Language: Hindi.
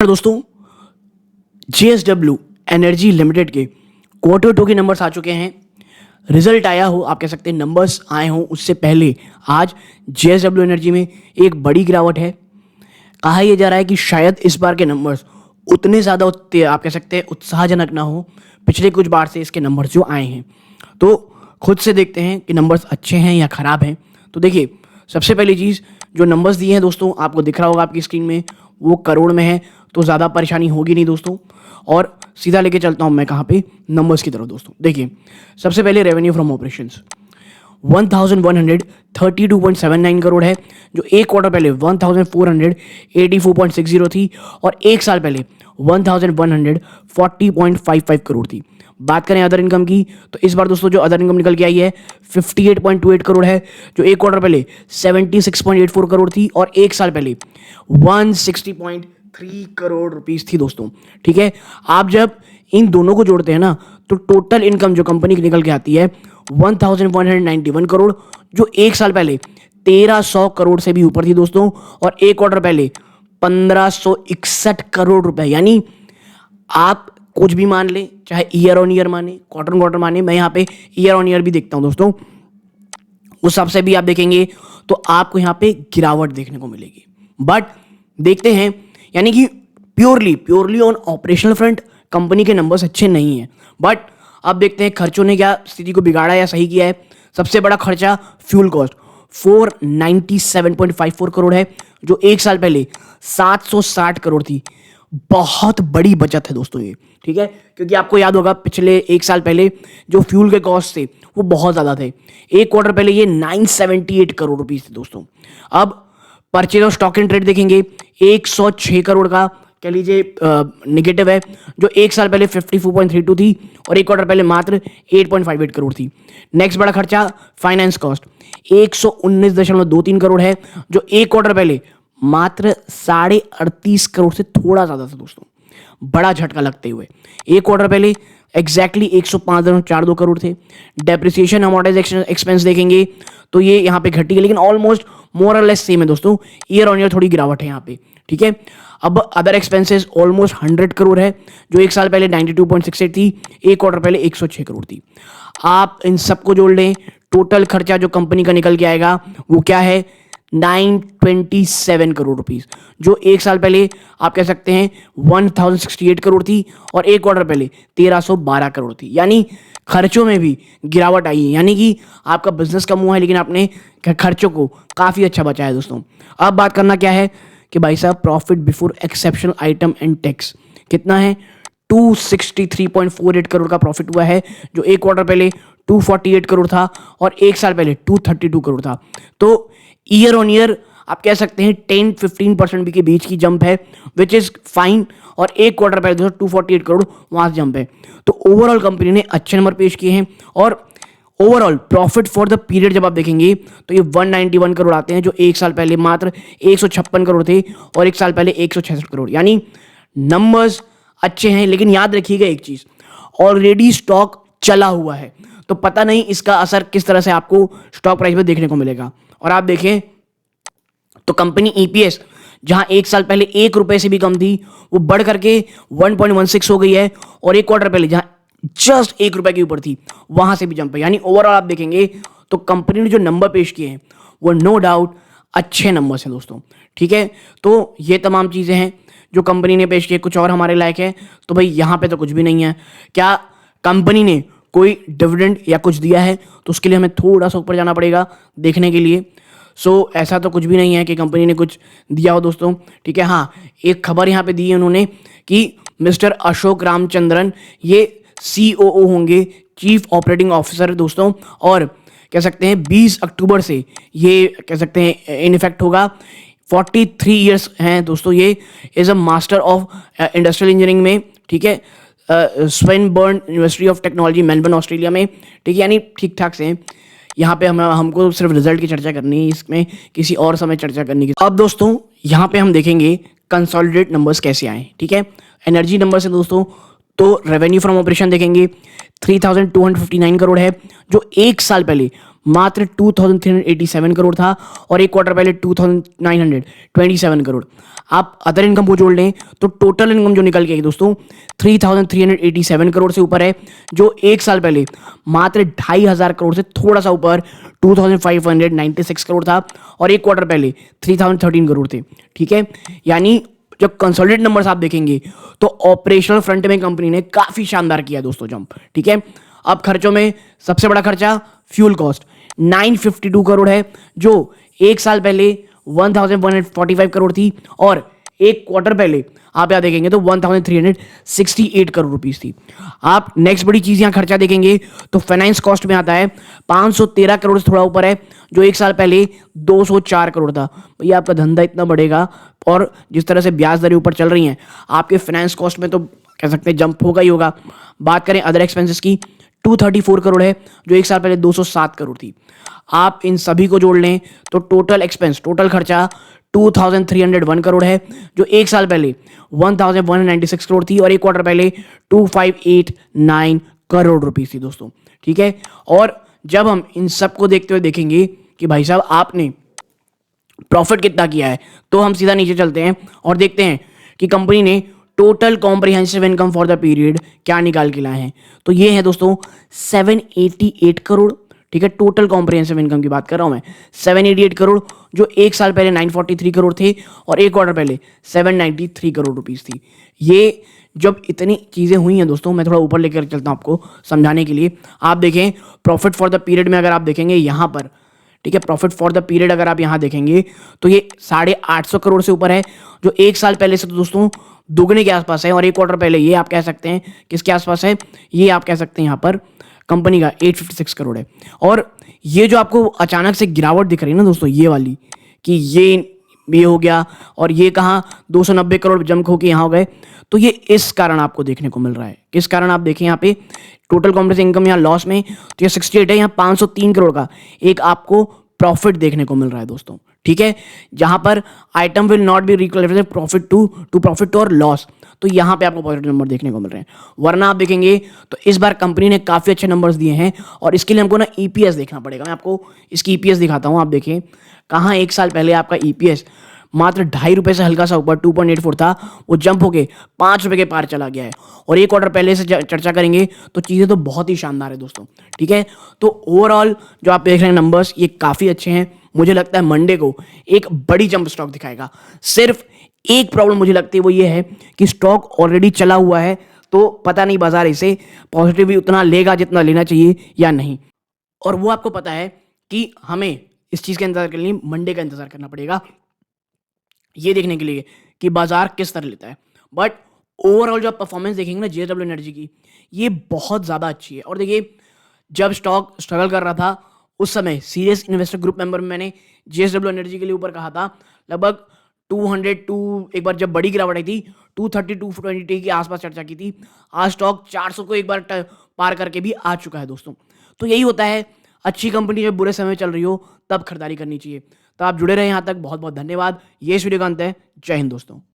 दोस्तों, JSW एनर्जी लिमिटेड के क्वार्टर टू के नंबर्स आ चुके हैं। रिजल्ट आया हो, आप कह सकते हैं नंबर्स आए हों उससे पहले आज JSW एनर्जी में एक बड़ी गिरावट है। कहा यह जा रहा है कि शायद इस बार के नंबर्स उतने ज़्यादा आप कह सकते हैं उत्साहजनक ना हो पिछले कुछ बार से इसके नंबर्स जो आए हैं। तो खुद से देखते हैं कि नंबर्स अच्छे हैं या ख़राब हैं। तो देखिए, सबसे पहली चीज़ जो नंबर्स दिए हैं दोस्तों, आपको दिख रहा होगा आपकी स्क्रीन में, वो करोड़ में है, तो ज़्यादा परेशानी होगी नहीं दोस्तों। और सीधा लेके चलता हूँ मैं कहाँ पे, नंबर्स की तरफ दोस्तों। देखिए, सबसे पहले रेवेन्यू फ्रॉम ऑपरेशंस 1132.79 करोड़ है, जो एक क्वार्टर पहले 1484.60 थी और एक साल पहले 1140.55 करोड़ थी। बात करें अदर इनकम की, तो इस बार दोस्तों जो अदर इनकम निकल के आई है 58.28 करोड़ है, जो एक क्वार्टर पहले 76.84 करोड़ थी और एक साल पहले 160.3 करोड़ रुपीस थी दोस्तों। ठीक है, आप जब इन दोनों को जोड़ते हैं ना, तो टोटल इनकम जो कंपनी की निकल के आती है 1191 करोड़, जो एक साल पहले 1300 करोड़ से भी ऊपर थी दोस्तों, और एक क्वार्टर पहले 1561 करोड़ रुपए। यानी आप कुछ भी मान ले, चाहे ईयर ऑन ईयर माने, क्वार्टर ऑन क्वार्टर माने, मैं यहाँ पे ईयर ऑन ईयर भी देखता हूँ दोस्तों, उस हिसाब से भी आप देखेंगे तो आपको यहाँ पे गिरावट देखने को मिलेगी। बट देखते हैं, यानी कि purely on operational front company के नंबर्स अच्छे नहीं हैं। बट अब देखते हैं खर्चों ने क्या स्थिति को बिगाड़ा या सही किया है। सबसे बड़ा खर्चा फ्यूल कॉस्ट 497.54 करोड़ है, जो एक साल पहले 760 करोड़ थी। बहुत बड़ी बचत है दोस्तों ये। ठीक है, क्योंकि आपको याद होगा पिछले एक साल पहले जो फ्यूल के कॉस्ट थे वो बहुत ज़्यादा थे। एक क्वार्टर पहले ये 978 करोड़ रुपीस थे दोस्तों। अब purchase of stock and trade देखेंगे, 106 करोड़ का कह लीजिए निगेटिव है, जो एक साल पहले 54.32 थी और एक क्वार्टर पहले मात्र 8.58 करोड़ थी। नेक्स्ट बड़ा खर्चा फाइनेंस कॉस्ट 119.23 करोड़ है, जो एक क्वार्टर पहले मात्र 38.5 करोड़ से थोड़ा ज़्यादा था दोस्तों। बड़ा झटका लगते हुए एक क्वार्टर पहले एग्जैक्टली 105.42 करोड़ थे। डेप्रिसिएशन अमोर्टाइजेशन एक्सपेंस देखेंगे तो ये यहाँ पे घटी है, लेकिन ऑलमोस्ट मोर और लेस सेम है दोस्तों। ईयर ऑन ईयर थोड़ी गिरावट है यहाँ पे। ठीक है, अब अदर एक्सपेंसेस ऑलमोस्ट 100 करोड़ है, जो एक साल पहले 92.68 थी, एक क्वार्टर पहले 106 करोड़ थी। आप इन सबको जोड़ लें, टोटल खर्चा जो कंपनी का निकल के आएगा वो क्या है, 927 करोड़ रुपीस, जो एक साल पहले आप कह सकते हैं 1068 करोड़ थी और एक क्वार्टर पहले 1312 करोड़ थी। यानी खर्चों में भी गिरावट आई है, यानी कि आपका बिजनेस कम हुआ है लेकिन आपने खर्चों को काफ़ी अच्छा बचाया दोस्तों। अब बात करना क्या है कि भाई साहब, profit before exceptional item and tax कितना है, 263.48 करोड़ का प्रॉफिट हुआ है, जो एक क्वार्टर पहले 248 करोड़ था और एक साल पहले 232 करोड़ था। तो ईयर ऑन ईयर आप कह सकते हैं 10-15% भी के बीच की जंप है, विच इज़ फाइन। और एक क्वार्टर पहले 248 करोड़ वहाँ से जंप है। तो ओवरऑल कंपनी ने अच्छे नंबर पेश किए हैं, और overall profit for the period जब आप देखेंगे तो ये 191 करोड़ आते हैं, जो एक साल पहले मात्र 156 करोड़ थे और एक साल पहले 166 करोड़। यानी नंबर्स अच्छे हैं, लेकिन याद रखिएगा एक चीज़, ऑलरेडी स्टॉक चला हुआ है, तो पता नहीं इसका असर किस तरह से आपको स्टॉक प्राइस में देखने को मिलेगा। और आप देखें तो कंपनी EPS जहां एक साल पहले 1 रुपए से भी कम थी, वो बढ़ करके 1.16 हो गई है, और एक क्वार्टर पहले जहां जस्ट 1 रुपए के ऊपर थी वहां से भी जंप है। यानी ओवरऑल आप देखेंगे तो कंपनी ने जो नंबर पेश किए हैं वो नो डाउट अच्छे नंबर्स हैं दोस्तों। ठीक है, तो ये तमाम चीज़ें हैं जो कंपनी ने पेश किए। कुछ और हमारे लायक है तो भाई यहाँ पे तो कुछ भी नहीं है। क्या कंपनी ने कोई डिविडेंड या कुछ दिया है, तो उसके लिए हमें थोड़ा सा ऊपर जाना पड़ेगा देखने के लिए। ऐसा तो कुछ भी नहीं है कि कंपनी ने कुछ दिया हो दोस्तों। ठीक है, हाँ, एक खबर यहाँ पे दी है उन्होंने कि मिस्टर अशोक रामचंद्रन ये COO होंगे, चीफ ऑपरेटिंग ऑफिसर दोस्तों, और कह सकते हैं 20 अक्टूबर से ये कह सकते हैं इन इफेक्ट होगा। 43 ईयर्स हैं दोस्तों, ये is a master of industrial engineering में। ठीक है, Swinburne university of technology Melbourne Australia में। ठीक है, यानी ठीक ठाक से हैं। यहाँ पे हमको सिर्फ रिजल्ट की चर्चा करनी है, इसमें किसी और समय चर्चा करनी की। अब दोस्तों यहाँ पे हम देखेंगे कंसोलिडेट नंबर्स कैसे आए। ठीक है, एनर्जी नंबर से दोस्तों, तो रेवेन्यू फ्रॉम ऑपरेशन देखेंगे 3259 करोड़ है, जो एक साल पहले मात्र 2387 करोड़ था और एक क्वार्टर पहले 2927 करोड़। आप अदर इनकम को जोड़ लें तो टोटल इनकम जो निकल के आई दोस्तों 3387 करोड़ से ऊपर है, जो एक साल पहले मात्र 2500 करोड़ से थोड़ा सा ऊपर 2596 करोड़ था और एक क्वार्टर पहले 3013 करोड़ थे। ठीक है, यानी जब कंसोलिडेटेड नंबर्स आप देखेंगे तो ऑपरेशनल फ्रंट में कंपनी ने काफी शानदार किया दोस्तों जंप। ठीक है, अब खर्चों में सबसे बड़ा खर्चा फ्यूल कॉस्ट 952 करोड़ है, जो एक साल पहले 1145 करोड़ थी और एक क्वार्टर पहले आप यहां देखेंगे तो 1368 करोड़ रुपीस थी। आप नेक्स्ट बड़ी चीज यहां खर्चा देखेंगे तो फाइनेंस कॉस्ट में आता है 513 करोड़ से थोड़ा ऊपर है, जो एक साल पहले 204 करोड़ था। भैया आपका धंधा इतना बढ़ेगा और जिस तरह से ब्याज दरें ऊपर चल रही हैं, आपके फाइनेंस कॉस्ट में तो कह सकते हैं जंप होगा ही होगा। बात करें अदर एक्सपेंसेस की, 234 करोड़ है, जो एक साल पहले 207 करोड़ थी। आप इन सभी को जोड़ लें तो टोटल एक्सपेंस, टोटल खर्चा 2301 करोड़ है, जो एक साल पहले 1196 करोड़ थी और एक क्वार्टर पहले 2589 करोड़ रुपीस थी दोस्तों। ठीक है, और जब हम इन सब को देखते हुए देखेंगे कि भाई साहब आपने प्रॉफिट कितना किया है, तो हम सीधा नीचे चलते हैं और देखते हैं कि कंपनी ने total comprehensive income for the period क्या निकाल के लाए हैं। तो ये है दोस्तों 788 करोड़। ठीक है, टोटल कॉम्प्रिहेंसिव इनकम की बात कर रहा हूं मैं, 788 करोड़, जो एक साल पहले 943 करोड़ थे और एक क्वार्टर पहले 793 करोड़ रुपीस थी। ये जब इतनी चीज़ें हुई हैं दोस्तों, मैं थोड़ा ऊपर लेकर चलता हूं आपको समझाने के लिए। आप देखें प्रॉफिट फॉर द पीरियड में अगर आप देखेंगे यहाँ पर, ठीक है, प्रॉफिट फॉर द पीरियड अगर आप यहाँ देखेंगे तो ये 850 करोड़ से ऊपर है, जो एक साल पहले से तो दोस्तों दुगने के आसपास है और एक क्वार्टर पहले ये आप कह सकते हैं किसके आसपास है, ये आप कह सकते हैं यहाँ पर कंपनी का 856 करोड़ है। और ये जो आपको अचानक से गिरावट दिख रही है ना दोस्तों, ये वाली कि ये हो गया और ये कहाँ 290 करोड़ जंप होके यहाँ हो गए, तो ये इस कारण आपको देखने को मिल रहा है। किस कारण आप देखें यहाँ पे टोटल कॉम्प्रेस इनकम यहाँ लॉस में तो ये 68 है, यहाँ 503 करोड़ का एक आपको प्रॉफिट देखने को मिल रहा है दोस्तों। ठीक है, जहां पर item will not be reclassified profit to profit और लॉस, तो यहां पे आपको पॉजिटिव नंबर देखने को मिल रहे हैं। वरना आप देखेंगे तो इस बार कंपनी ने काफी अच्छे नंबर्स दिए हैं और इसके लिए हमको ना ईपीएस देखना पड़ेगा। मैं आपको इसकी ईपीएस दिखाता हूं, आप देखें कहां एक साल पहले आपका ईपीएस मात्र ₹2.5 से हल्का सा ऊपर 2.84 था, वो जंप होके ₹5 के पार चला गया है और एक क्वार्टर पहले से चर्चा करेंगे तो चीज़ें तो बहुत ही शानदार है दोस्तों। ठीक है, तो ओवरऑल जो आप देख रहे हैं नंबर्स ये काफ़ी अच्छे हैं। मुझे लगता है मंडे को एक बड़ी जंप स्टॉक दिखाएगा। सिर्फ एक प्रॉब्लम मुझे लगती है वो ये है कि स्टॉक ऑलरेडी चला हुआ है, तो पता नहीं बाजार इसे पॉजिटिव भी उतना लेगा जितना लेना चाहिए या नहीं। और वो आपको पता है कि हमें इस चीज़ का इंतजार करने के लिए मंडे का इंतजार करना पड़ेगा, ये देखने के लिए कि बाजार किस तरह लेता है। बट ओवरऑल जो आप परफॉर्मेंस देखेंगे ना जेएसडब्ल्यू एनर्जी की, ये बहुत ज़्यादा अच्छी है। और देखिए जब स्टॉक स्ट्रगल कर रहा था उस समय सीरियस इन्वेस्टर ग्रुप मेंबर में मैंने जेएसडब्ल्यू एनर्जी के लिए ऊपर कहा था लगभग 202, एक बार जब बड़ी गिरावट आई थी 230 220 के आसपास चर्चा की थी। आज स्टॉक 400 को एक बार पार करके भी आ चुका है दोस्तों। तो यही होता है, अच्छी कंपनी जब बुरे समय चल रही हो तब खरीदारी करनी चाहिए। तो आप जुड़े रहे यहाँ तक, बहुत बहुत धन्यवाद। ये इस वीडियो का अंत है। जय हिंद दोस्तों।